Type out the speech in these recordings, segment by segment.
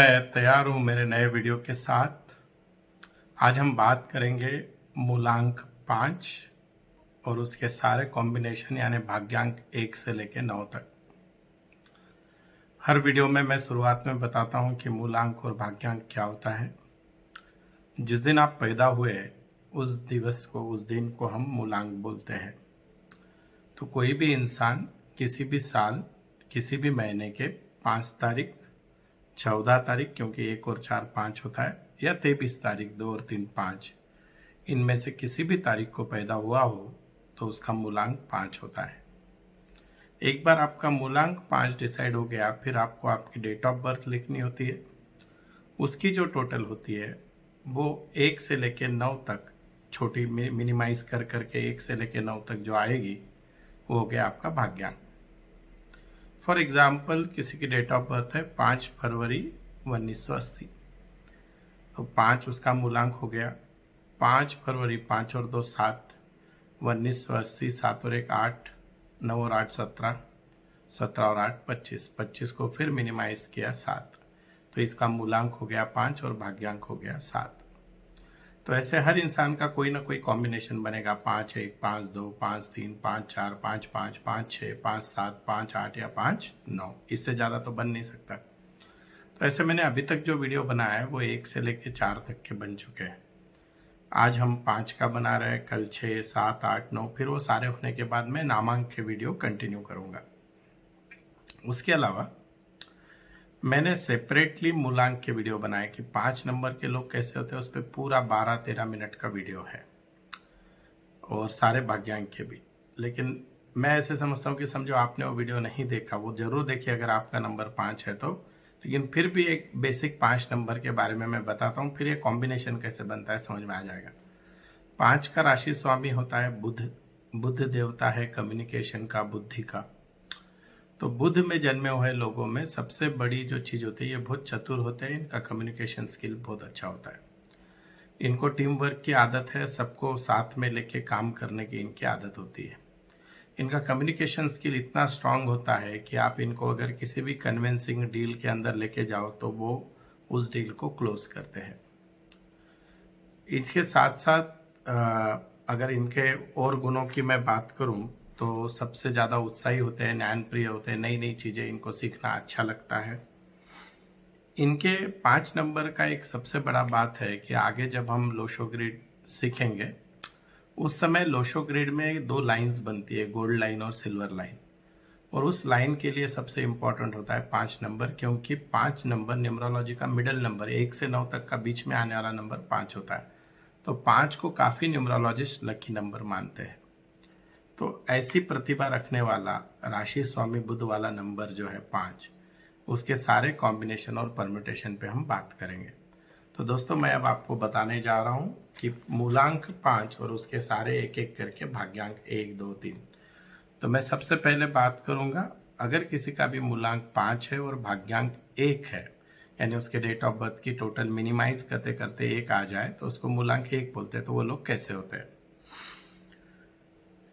मैं तैयार हूँ मेरे नए वीडियो के साथ। आज हम बात करेंगे मूलांक 5 और उसके सारे कॉम्बिनेशन यानी भाग्यांक 1 से लेकर 9 तक। हर वीडियो में मैं शुरुआत में बताता हूँ कि मूलांक और भाग्यांक क्या होता है। जिस दिन आप पैदा हुए उस दिवस को, उस दिन को हम मूलांक बोलते हैं। तो कोई भी इंसान किसी भी साल, किसी भी महीने के 5 तारीख, 14 तारीख, क्योंकि 1 और 4 5 होता है, या 23 तारीख, 2 और 3 5, इनमें से किसी भी तारीख को पैदा हुआ हो तो उसका मूलांक 5 होता है। एक बार आपका मूलांक 5 डिसाइड हो गया, फिर आपको आपकी डेट ऑफ बर्थ लिखनी होती है। उसकी जो टोटल होती है वो 1 से लेकर 9 तक, छोटी मिनिमाइज कर करके 1 से लेकर 9 तक जो आएगी वो हो गया आपका भाग्यांक। फॉर एग्जाम्पल, किसी की डेट ऑफ बर्थ है 5 फरवरी 1980, तो 5 उसका मूलांक हो गया। 5 फरवरी, 5 और 2 7, 1980, 7 और 1 8, 9 और 8 17, 17 और 8 25, 25 को फिर मिनिमाइज किया 7, तो इसका मूलांक हो गया 5 और भाग्यांक हो गया 7। तो ऐसे हर इंसान का कोई ना कोई कॉम्बिनेशन बनेगा, 5 1, 5 2, 5 3, 5 4, 5 5, 5 6, 5 7, 5 8 या 5 9। इससे ज़्यादा तो बन नहीं सकता। तो ऐसे मैंने अभी तक जो वीडियो बनाया है वो 1 से लेकर 4 तक के बन चुके हैं। आज हम 5 का बना रहे हैं, कल 6 7 8 9, फिर वो सारे होने के बाद मैं नामांक के वीडियो कंटिन्यू करूँगा। उसके अलावा मैंने सेपरेटली मूलांक के वीडियो बनाए कि 5 नंबर के लोग कैसे होते हैं, उस पर पूरा 12-13 मिनट का वीडियो है, और सारे भाग्यांक के भी। लेकिन मैं ऐसे समझता हूँ कि समझो आपने वो वीडियो नहीं देखा, वो जरूर देखिए अगर आपका नंबर 5 है तो। लेकिन फिर भी एक बेसिक 5 नंबर के बारे में मैं बताता हूँ, फिर ये कॉम्बिनेशन कैसे बनता है समझ में आ जाएगा। 5 का राशि स्वामी होता है बुध। बुध देवता है कम्युनिकेशन का, बुद्धि का। तो बुध में जन्मे हुए लोगों में सबसे बड़ी जो चीज होती है, ये बहुत चतुर होते हैं, इनका कम्युनिकेशन स्किल बहुत अच्छा होता है। इनको टीम वर्क की आदत है, सबको साथ में लेके काम करने की इनकी आदत होती है। इनका कम्युनिकेशन स्किल इतना स्ट्रांग होता है कि आप इनको अगर किसी भी कन्विंसिंग डील के अंदर लेके जाओ तो वो उस डील को क्लोज करते हैं। इसके साथ साथ अगर इनके और गुणों की मैं बात करूं तो सबसे ज़्यादा उत्साही होते हैं, ज्ञान प्रिय होते हैं, नई नई चीज़ें इनको सीखना अच्छा लगता है। इनके 5 नंबर का एक सबसे बड़ा बात है कि आगे जब हम लोशो ग्रिड सीखेंगे उस समय लोशो ग्रिड में 2 लाइंस बनती है, गोल्ड लाइन और सिल्वर लाइन। और उस लाइन के लिए सबसे इंपॉर्टेंट होता है 5 नंबर, क्योंकि 5 नंबर न्यूमरोलॉजी का मिडल नंबर, 1 से 9 तक का बीच में आने वाला नंबर 5 होता है। तो 5 को काफ़ी न्यूमरोलॉजिस्ट लकी नंबर मानते हैं। तो ऐसी प्रतिभा रखने वाला राशि स्वामी बुध वाला नंबर जो है 5, उसके सारे कॉम्बिनेशन और परम्यूटेशन पे हम बात करेंगे। तो दोस्तों, मैं अब आपको बताने जा रहा हूँ कि मूलांक 5 और उसके सारे एक एक करके भाग्यांक 1 2 3। तो मैं सबसे पहले बात करूंगा, अगर किसी का भी मूलांक 5 है और भाग्यांक 1 है, यानी उसके डेट ऑफ बर्थ की टोटल मिनिमाइज करते करते 1 आ जाए तो उसको मूलांक 1 बोलते हैं। तो वो लोग कैसे होते हैं?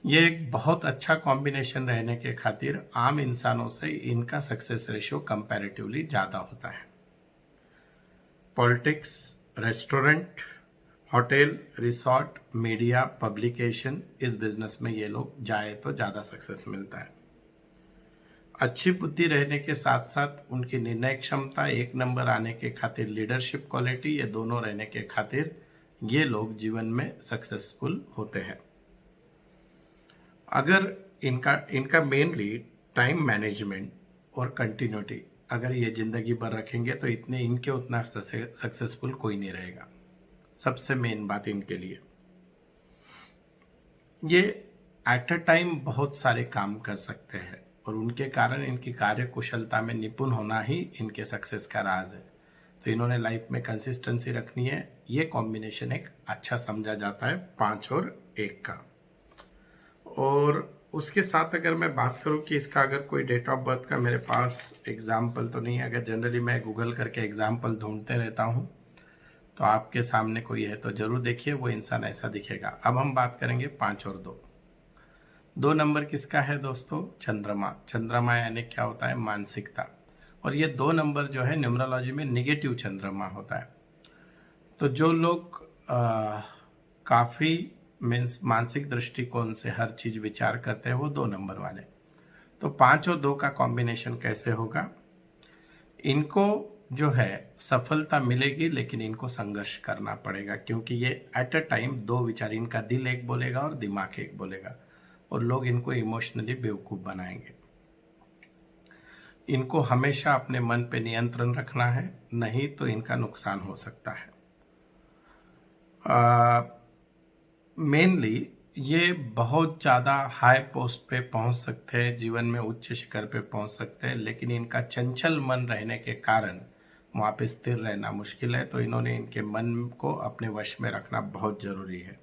ये एक बहुत अच्छा कॉम्बिनेशन रहने के खातिर आम इंसानों से इनका सक्सेस रेशियो कंपैरेटिवली ज़्यादा होता है। Politics, restaurant, hotel, resort, media, publication, इस बिजनेस में ये लोग जाए तो ज़्यादा सक्सेस मिलता है। अच्छी बुद्धि रहने के साथ साथ उनकी निर्णय क्षमता, 1 नंबर आने के खातिर लीडरशिप क्वालिटी, ये दोनों रहने के खातिर ये लोग जीवन में सक्सेसफुल होते हैं। अगर इनका इनका मेनली टाइम मैनेजमेंट और कंटिन्यूटी अगर ये जिंदगी भर रखेंगे तो इतने इनके उतना सक्सेसफुल कोई नहीं रहेगा। सबसे मेन बात इनके लिए, ये एट अ टाइम बहुत सारे काम कर सकते हैं और उनके कारण इनकी कार्य कुशलता में निपुण होना ही इनके सक्सेस का राज है। तो इन्होंने लाइफ में कंसिस्टेंसी रखनी है। ये कॉम्बिनेशन एक अच्छा समझा जाता है 5 और 1 का। और उसके साथ अगर मैं बात करूं कि इसका अगर कोई डेट ऑफ बर्थ का मेरे पास एग्जाम्पल तो नहीं है, अगर जनरली मैं गूगल करके एग्जाम्पल ढूंढते रहता हूं, तो आपके सामने कोई है तो जरूर देखिए, वो इंसान ऐसा दिखेगा। अब हम बात करेंगे 5 और 2। 2 नंबर किसका है दोस्तों? चंद्रमा। चंद्रमा यानी क्या होता है? मानसिकता। और ये 2 नंबर जो है न्यूमरोलॉजी में नेगेटिव चंद्रमा होता है। तो जो लोग काफ़ी मीन्स मानसिक दृष्टिकोण से हर चीज़ विचार करते हैं वो 2 नंबर वाले। तो 5 और 2 का कॉम्बिनेशन कैसे होगा? इनको जो है सफलता मिलेगी, लेकिन इनको संघर्ष करना पड़ेगा, क्योंकि ये एट अ टाइम 2 विचार, इनका दिल एक बोलेगा और दिमाग एक बोलेगा, और लोग इनको इमोशनली बेवकूफ़ बनाएंगे। इनको हमेशा अपने मन पे नियंत्रण रखना है, नहीं तो इनका नुकसान हो सकता है। मेनली ये बहुत ज़्यादा हाई पोस्ट पे पहुंच सकते हैं, जीवन में उच्च शिखर पे पहुंच सकते हैं, लेकिन इनका चंचल मन रहने के कारण वहाँ पे स्थिर रहना मुश्किल है। तो इन्होंने इनके मन को अपने वश में रखना बहुत ज़रूरी है।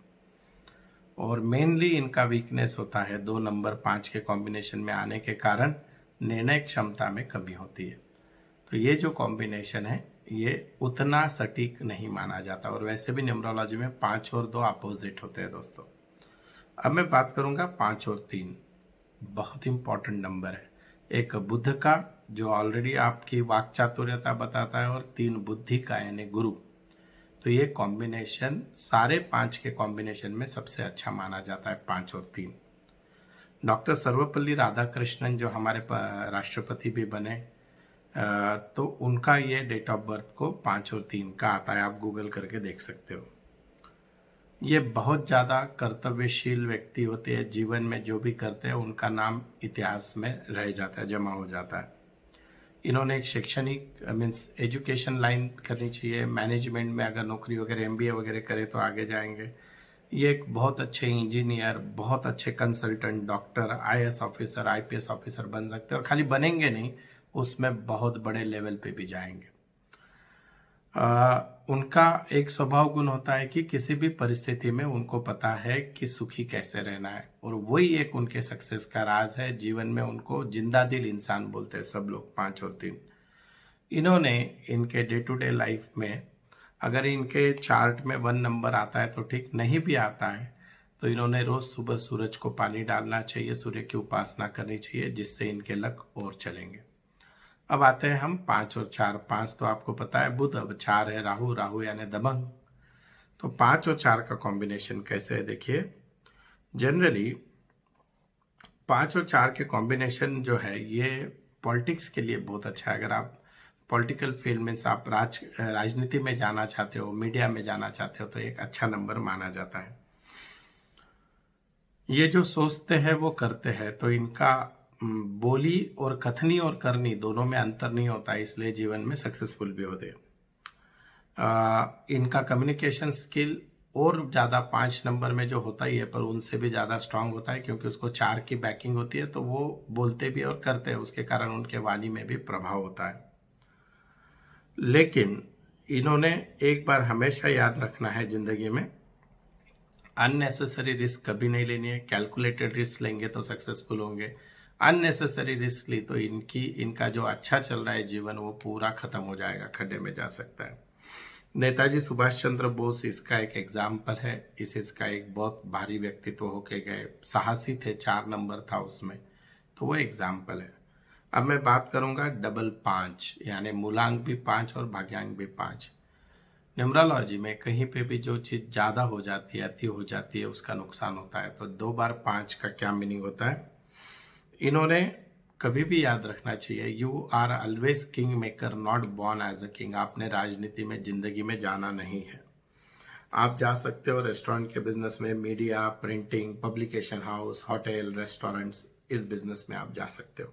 और मेनली इनका वीकनेस होता है 2 नंबर 5 के कॉम्बिनेशन में आने के कारण निर्णय क्षमता में कमी होती है। तो ये जो कॉम्बिनेशन है ये उतना सटीक नहीं माना जाता, और वैसे भी न्यूमरोलॉजी में 5 और 2 अपोजिट होते हैं दोस्तों। अब मैं बात करूंगा 5 और 3, बहुत इंपॉर्टेंट नंबर है। एक बुध का जो ऑलरेडी आपकी वाक चातुर्यता बताता है, और 3 बुद्धि का यानी गुरु। तो ये कॉम्बिनेशन सारे 5 के कॉम्बिनेशन में सबसे अच्छा माना जाता है, 5 और 3। डॉक्टर सर्वपल्ली राधाकृष्णन जो हमारे राष्ट्रपति भी बने, तो उनका ये डेट ऑफ बर्थ को 5 और 3 का आता है, आप गूगल करके देख सकते हो। ये बहुत ज़्यादा कर्तव्यशील व्यक्ति होते हैं, जीवन में जो भी करते हैं उनका नाम इतिहास में रह जाता है, जमा हो जाता है। इन्होंने एक शैक्षणिक मीन्स एजुकेशन लाइन करनी चाहिए, मैनेजमेंट में अगर नौकरी वगैरह MBA वगैरह करे तो आगे जाएंगे। ये एक बहुत अच्छे इंजीनियर, बहुत अच्छे consultant, doctor, IAS officer, IPS officer बन सकते हैं, और खाली बनेंगे नहीं, उसमें बहुत बड़े लेवल पे भी जाएंगे। उनका एक स्वभाव गुण होता है कि किसी भी परिस्थिति में उनको पता है कि सुखी कैसे रहना है, और वही एक उनके सक्सेस का राज है। जीवन में उनको जिंदा दिल इंसान बोलते हैं सब लोग, 5 और 3। इन्होंने इनके डे टू डे लाइफ में अगर इनके चार्ट में 1 नंबर आता है तो ठीक, नहीं भी आता है तो इन्होंने रोज सुबह सूरज को पानी डालना चाहिए, सूर्य की उपासना करनी चाहिए, जिससे इनके लक और चलेंगे। अब आते हैं हम 5 और 4। 5 तो आपको पता है बुध, अब 4 है राहु, राहु यानी दबंग। तो 5 और 4 का कॉम्बिनेशन कैसे है देखिए। जनरली 5 और 4 के कॉम्बिनेशन जो है ये पॉलिटिक्स के लिए बहुत अच्छा है। अगर आप पॉलिटिकल फील्ड में से आप राजनीति में जाना चाहते हो, मीडिया में जाना चाहते हो, तो एक अच्छा नंबर माना जाता है। ये जो सोचते हैं वो करते हैं, तो इनका बोली और कथनी और करनी दोनों में अंतर नहीं होता, इसलिए जीवन में सक्सेसफुल भी होते हैं। इनका कम्युनिकेशन स्किल और ज़्यादा 5 नंबर में जो होता ही है, पर उनसे भी ज़्यादा स्ट्रांग होता है, क्योंकि उसको 4 की बैकिंग होती है, तो वो बोलते भी और करते हैं, उसके कारण उनके वाणी में भी प्रभाव होता है। लेकिन इन्होंने एक बार हमेशा याद रखना है जिंदगी में, अननेसेसरी रिस्क कभी नहीं लेनी है। कैलकुलेटेड रिस्क लेंगे तो सक्सेसफुल होंगे, अननेसेसरी रिस्क ली तो इनका जो अच्छा चल रहा है जीवन वो पूरा खत्म हो जाएगा, खड्डे में जा सकता है। नेताजी सुभाष चंद्र बोस इसका एक एग्जाम्पल है। इसका एक बहुत भारी व्यक्तित्व होके गए, साहसी थे, 4 नंबर था उसमें, तो वो एग्जाम्पल है। अब मैं बात करूंगा डबल 5, यानी मूलांक भी 5 और भाग्यांक भी 5। न्यूमरोलॉजी में कहीं पे भी जो चीज़ ज़्यादा हो जाती है, अति हो जाती है, उसका नुकसान होता है। तो 2 बार 5 का क्या मीनिंग होता है, इन्होंने कभी भी याद रखना चाहिए, you are always king maker, not born as a king. आपने राजनीति में जिंदगी में जाना नहीं है। आप जा सकते हो रेस्टोरेंट के बिजनेस में, media, printing, publication house, hotel, restaurants, इस बिजनेस में आप जा सकते हो।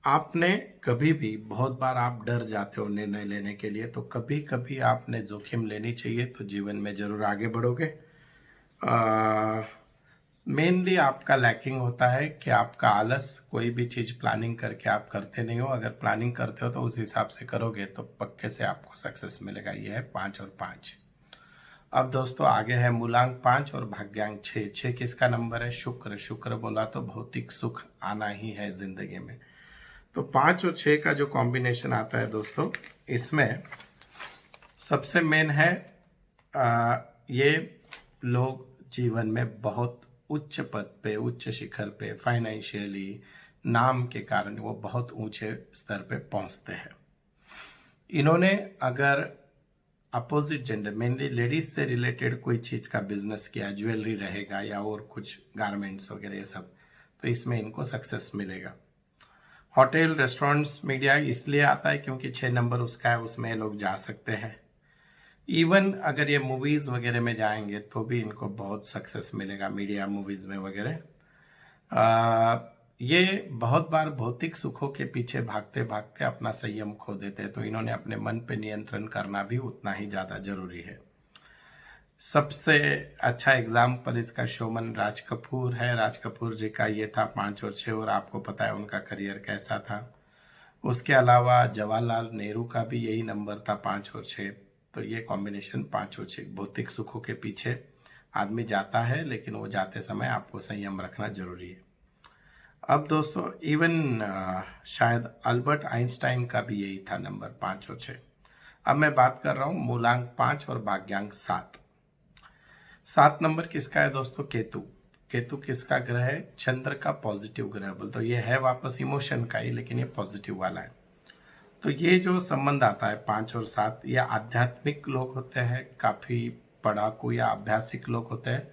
आपने कभी भी, बहुत बार आप डर जाते हो निर्णय लेने के लिए, तो कभी कभी आपने जोखिम लेनी चाहिए, तो जीवन में जरूर आगे बढ़ोगे। मेनली आपका लैकिंग होता है कि आपका आलस, कोई भी चीज़ प्लानिंग करके आप करते नहीं हो। अगर प्लानिंग करते हो तो उस हिसाब से करोगे तो पक्के से आपको सक्सेस मिलेगा। ये है 5 और 5। अब दोस्तों आगे है मूलांक 5 और भाग्यांक 6। 6 किसका नंबर है, शुक्र। शुक्र बोला तो भौतिक सुख आना ही है जिंदगी में। तो 5 और 6 का जो कॉम्बिनेशन आता है दोस्तों, इसमें सबसे मेन है ये लोग जीवन में बहुत उच्च पद पे, उच्च शिखर पे, फाइनेंशियली, नाम के कारण वो बहुत ऊंचे स्तर पे पहुंचते हैं। इन्होंने अगर अपोजिट जेंडर मेनली लेडीज से रिलेटेड कोई चीज का बिजनेस किया, ज्वेलरी रहेगा या और कुछ गारमेंट्स वगैरह ये सब, तो इसमें इनको सक्सेस मिलेगा। होटल, रेस्टोरेंट्स, मीडिया इसलिए आता है क्योंकि 6 नंबर उसका है, उसमें ये लोग जा सकते हैं। इवन अगर ये मूवीज वगैरह में जाएंगे तो भी इनको बहुत सक्सेस मिलेगा, मीडिया मूवीज में वगैरह। ये बहुत बार भौतिक सुखों के पीछे भागते भागते अपना संयम खो देते हैं, तो इन्होंने अपने मन पे नियंत्रण करना भी उतना ही ज्यादा जरूरी है। सबसे अच्छा एग्जाम्पल इसका शोमन राज कपूर है। राज कपूर जी का ये था 5 और 6, और आपको पता है उनका करियर कैसा था। उसके अलावा जवाहरलाल नेहरू का भी यही नंबर था 5 और 6। तो ये कॉम्बिनेशन 5 और 6, भौतिक सुखों के पीछे आदमी जाता है, लेकिन वो जाते समय आपको संयम रखना जरूरी है। अब दोस्तों इवन शायद अल्बर्ट आइंस्टाइन का भी यही था नंबर 5 और 6। अब मैं बात कर रहा हूं मूलांक 5 और भाग्यांक 7। 7 नंबर किसका है दोस्तों? केतु। केतु किसका ग्रह है? चंद्र का पॉजिटिव ग्रह। बोल तो ये है वापस इमोशन का ही, लेकिन ये पॉजिटिव वाला है। तो ये जो संबंध आता है 5 और 7, ये आध्यात्मिक लोग होते हैं, काफी पढ़ाकू या अभ्यासिक लोग होते हैं।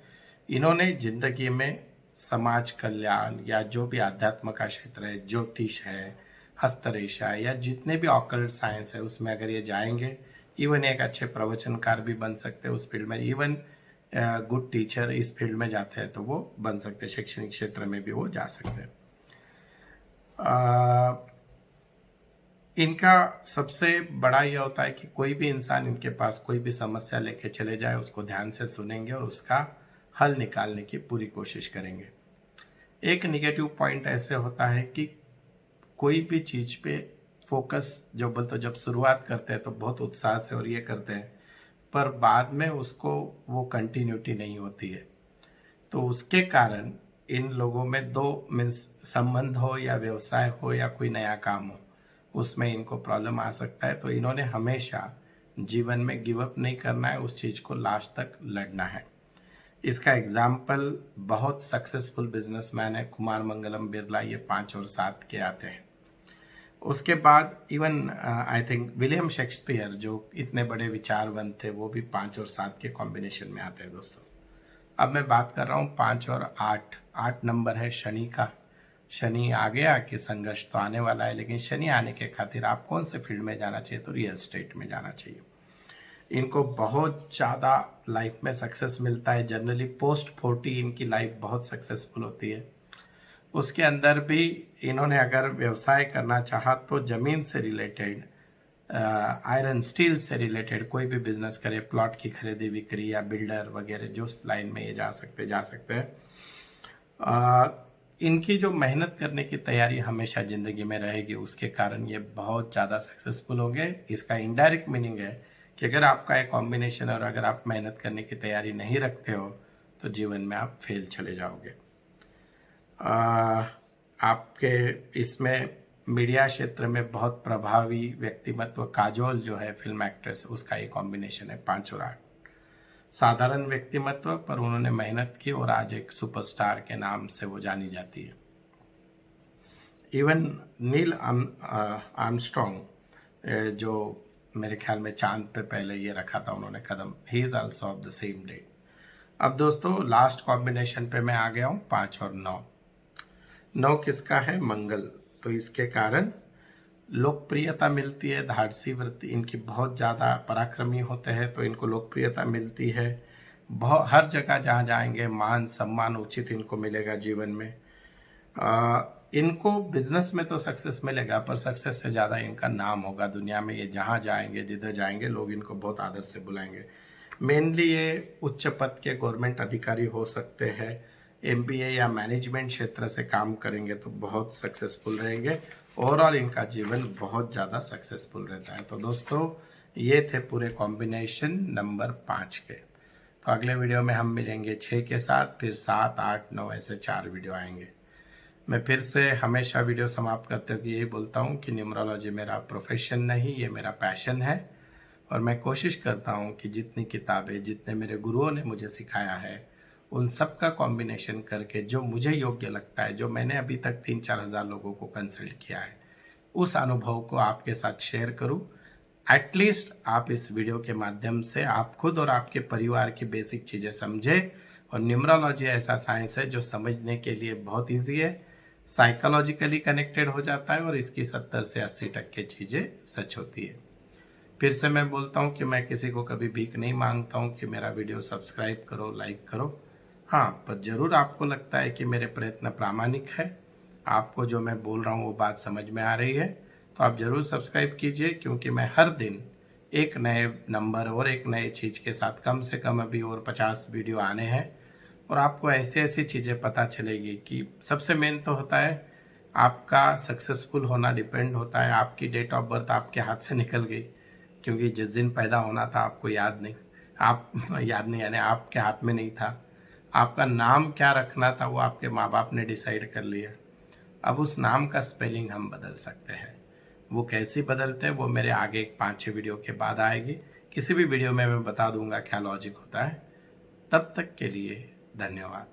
इन्होंने जिंदगी में समाज कल्याण या जो भी अध्यात्म का क्षेत्र है, ज्योतिष है, हस्तरेखा या जितने भी ऑकल्ट साइंस है, उसमें अगर ये जाएंगे, इवन एक अच्छे प्रवचनकार भी बन सकते हैं उस फील्ड में। इवन गुड टीचर इस फील्ड में जाते हैं तो वो बन सकते हैं, शैक्षणिक क्षेत्र में भी वो जा सकते हैं। इनका सबसे बड़ा यह होता है कि कोई भी इंसान इनके पास कोई भी समस्या लेके चले जाए, उसको ध्यान से सुनेंगे और उसका हल निकालने की पूरी कोशिश करेंगे। एक निगेटिव पॉइंट ऐसे होता है कि कोई भी चीज पे फोकस जो बोलते जब शुरुआत करते हैं तो बहुत उत्साह से और ये करते हैं, पर बाद में उसको वो कंटिन्यूटी नहीं होती है। तो उसके कारण इन लोगों में दो मीन्स संबंध हो या व्यवसाय हो या कोई नया काम हो, उसमें इनको प्रॉब्लम आ सकता है। तो इन्होंने हमेशा जीवन में गिव अप नहीं करना है, उस चीज को लास्ट तक लड़ना है। इसका एग्जाम्पल बहुत सक्सेसफुल बिजनेसमैन है कुमार मंगलम बिरला, ये 5 और 7 के आते हैं। उसके बाद even I think William Shakespeare जो इतने बड़े विचारवंत थे, वो भी 5 और 7 के कॉम्बिनेशन में आते हैं दोस्तों। अब मैं बात कर रहा हूँ 5 और 8। 8 नंबर है शनि का। शनि आ गया कि संघर्ष तो आने वाला है, लेकिन शनि आने के खातिर आप कौन से फील्ड में जाना चाहिए? तो रियल एस्टेट में जाना चाहिए। इनको बहुत ज़्यादा लाइफ में सक्सेस मिलता है। जनरली पोस्ट 40 इनकी लाइफ बहुत सक्सेसफुल होती है। उसके अंदर भी इन्होंने अगर व्यवसाय करना चाहा तो जमीन से रिलेटेड, आयरन स्टील से रिलेटेड कोई भी बिजनेस करे, प्लॉट की खरीदी बिक्री या बिल्डर वगैरह, जो लाइन में ये जा सकते हैं। इनकी जो मेहनत करने की तैयारी हमेशा जिंदगी में रहेगी, उसके कारण ये बहुत ज़्यादा सक्सेसफुल होंगे। इसका इनडायरेक्ट मीनिंग है कि अगर आपका एक कॉम्बिनेशन और अगर आप मेहनत करने की तैयारी नहीं रखते हो तो जीवन में आप फेल चले जाओगे। आपके इसमें मीडिया क्षेत्र में बहुत प्रभावी व्यक्तिमत्व काजोल जो है फिल्म एक्ट्रेस, उसका ये कॉम्बिनेशन है 5 और 8। साधारण व्यक्तिमत्व पर उन्होंने मेहनत की और आज एक सुपरस्टार के नाम से वो जानी जाती है। इवन नील आर्मस्ट्रॉन्ग जो मेरे ख्याल में चांद पे पहले ये रखा था उन्होंने कदम, he is also of the same date. अब दोस्तों लास्ट कॉम्बिनेशन पे मैं आ गया हूँ 5 और 9। 9 किसका है? मंगल। तो इसके कारण लोकप्रियता मिलती है, धाड़सी वृत्ति इनकी बहुत ज़्यादा, पराक्रमी होते हैं तो इनको लोकप्रियता मिलती है। बहुत हर जगह जहाँ जाएंगे मान सम्मान उचित इनको मिलेगा जीवन में। इनको बिजनेस में तो सक्सेस मिलेगा, पर सक्सेस से ज़्यादा इनका नाम होगा दुनिया में। ये जहाँ जाएंगे, जिधर जाएंगे, लोग इनको बहुत आदर से बुलाएंगे। मेनली ये उच्च पद के गवर्नमेंट अधिकारी हो सकते हैं, MBA या मैनेजमेंट क्षेत्र से काम करेंगे तो बहुत सक्सेसफुल रहेंगे। ओवरऑल इनका जीवन बहुत ज़्यादा सक्सेसफुल रहता है। तो दोस्तों ये थे पूरे कॉम्बिनेशन नंबर 5 के। तो अगले वीडियो में हम मिलेंगे 6 के साथ, फिर 7, 8, 9 ऐसे 4 वीडियो आएंगे। मैं फिर से हमेशा वीडियो समाप्त करते हुए यही बोलता हूँ कि न्यूमरोलॉजी मेरा प्रोफेशन नहीं, ये मेरा पैशन है। और मैं कोशिश करता हूँ कि जितनी किताबें, जितने मेरे गुरुओं ने मुझे सिखाया है, उन सब का कॉम्बिनेशन करके जो मुझे योग्य लगता है, जो मैंने अभी तक 3-4 हज़ार लोगों को कंसल्ट किया है, उस अनुभव को आपके साथ शेयर करूं। एटलीस्ट आप इस वीडियो के माध्यम से आप खुद और आपके परिवार की बेसिक चीज़ें समझें। और न्यूमरोलॉजी ऐसा साइंस है जो समझने के लिए बहुत ईजी है, साइकोलॉजिकली कनेक्टेड हो जाता है और इसकी 70 से 80% चीज़ें सच होती है। फिर से मैं बोलता हूँ कि मैं किसी को कभी भीख नहीं मांगता हूँ कि मेरा वीडियो सब्सक्राइब करो, लाइक करो। हाँ, पर ज़रूर आपको लगता है कि मेरे प्रयत्न प्रामाणिक है, आपको जो मैं बोल रहा हूँ वो बात समझ में आ रही है, तो आप ज़रूर सब्सक्राइब कीजिए, क्योंकि मैं हर दिन एक नए नंबर और एक नए चीज़ के साथ, कम से कम अभी और 50 वीडियो आने हैं, और आपको ऐसी ऐसी चीज़ें पता चलेगी कि सबसे मेन तो होता है आपका सक्सेसफुल होना डिपेंड होता है, आपकी डेट ऑफ बर्थ आपके हाथ से निकल गई, क्योंकि जिस दिन पैदा होना था आपको याद नहीं, आप याद नहीं यानी आपके हाथ में नहीं था। आपका नाम क्या रखना था वो आपके माँ बाप ने डिसाइड कर लिया। अब उस नाम का स्पेलिंग हम बदल सकते हैं, वो कैसे बदलते हैं वो मेरे आगे 5-6 वीडियो के बाद आएगी। किसी भी वीडियो में मैं बता दूंगा क्या लॉजिक होता है। तब तक के लिए धन्यवाद।